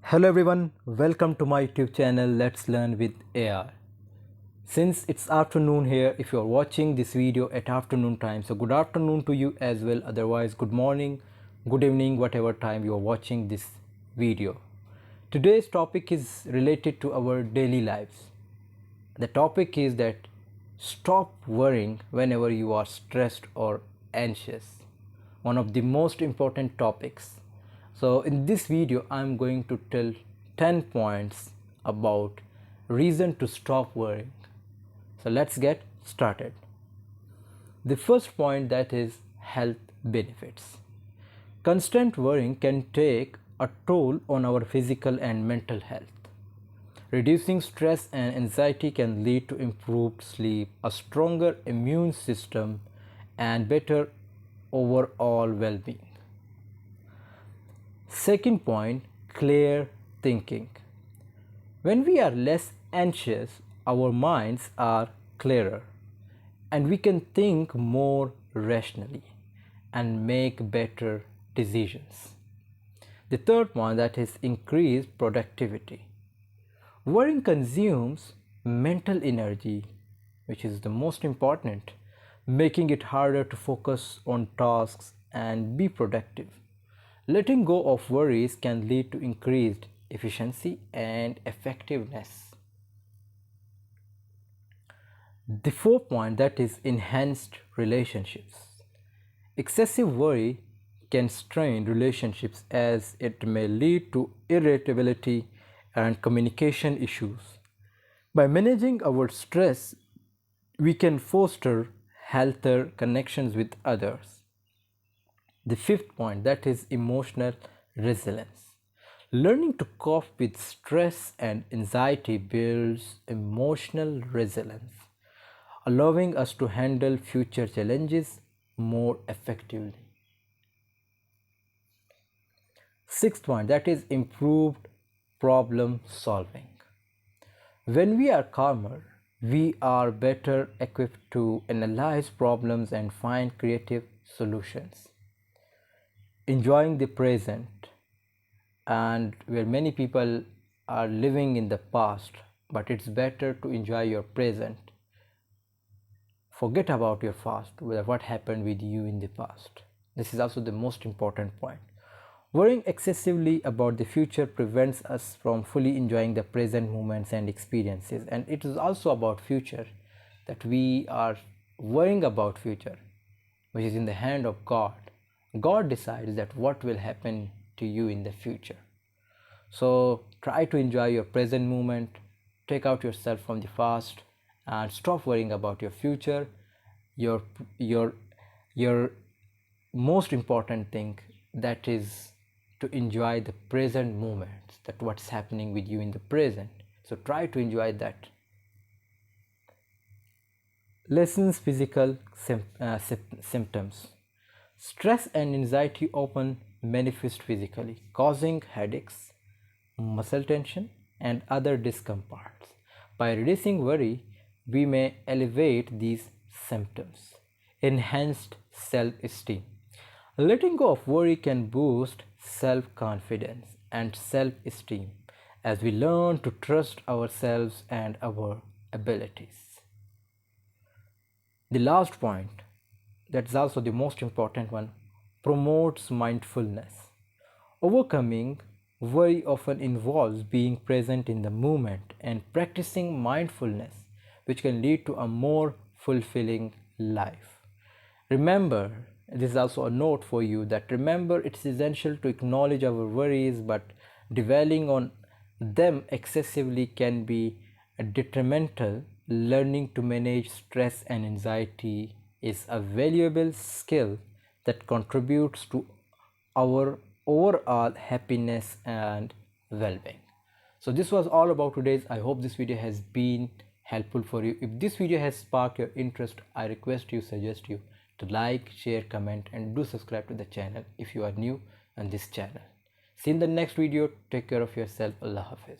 Hello everyone, welcome to my YouTube channel Let's Learn with AI. Since it's afternoon here, if you're watching this video at afternoon time, so good afternoon to you as well. Otherwise, good morning, good evening, whatever time you're watching this video. Today's topic is related to our daily lives. The topic is that stop worrying whenever you are stressed or anxious. One of the most important topics. So in this video I'm going to tell 10 points about reason to stop worrying. So let's get started. The first point, that is health benefits. Constant worrying can take a toll on our physical and mental health. Reducing stress and anxiety can lead to improved sleep, a stronger immune system, and better overall well-being. Second point, clear thinking. When we are less anxious, our minds are clearer and we can think more rationally and make better decisions. The third point, that is increased productivity. Worrying consumes mental energy, which is the most important, making it harder to focus on tasks and be productive. Letting go of worries can lead to increased efficiency and effectiveness. The fourth point, that is enhanced relationships. Excessive worry can strain relationships as it may lead to irritability and communication issues. By managing our stress, we can foster healthier connections with others. The fifth point, that is emotional resilience. Learning to cope with stress and anxiety builds emotional resilience, allowing us to handle future challenges more effectively. Sixth point, that is improved problem solving. When we are calmer, we are better equipped to analyze problems and find creative solutions. Enjoying the present, and where many people are living in the past, but it's better to enjoy your present. Forget about your past, what happened with you in the past. This is also the most important point. Worrying excessively about the future prevents us from fully enjoying the present moments and experiences. And it is also about future, that we are worrying about future, which is in the hand of God. God decides that what will happen to you in the future. So try to enjoy your present moment, take out yourself from the past, and stop worrying about your future. Your most important thing, that is to enjoy the present moments, that what's happening with you in the present. So try to enjoy that. Lessens physical symptoms. Stress and anxiety often manifest physically, causing headaches, muscle tension, and other discomforts. By reducing worry, we may elevate these symptoms. Enhanced self-esteem. Letting go of worry can boost self-confidence and self-esteem as we learn to trust ourselves and our abilities. The last point, that's also the most important one, promotes mindfulness. Overcoming worry often involves being present in the moment and practicing mindfulness, which can lead to a more fulfilling life. Remember, this is also a note for you, that remember, it's essential to acknowledge our worries, but dwelling on them excessively can be detrimental. Learning to manage stress and anxiety is a valuable skill that contributes to our overall happiness and well-being. So this was all about today's. I hope this video has been helpful for you. If this video has sparked your interest, I suggest you to like, share, comment, and do subscribe to the channel if you are new on this channel. See you in the next video. Take care of yourself. Allah Hafiz.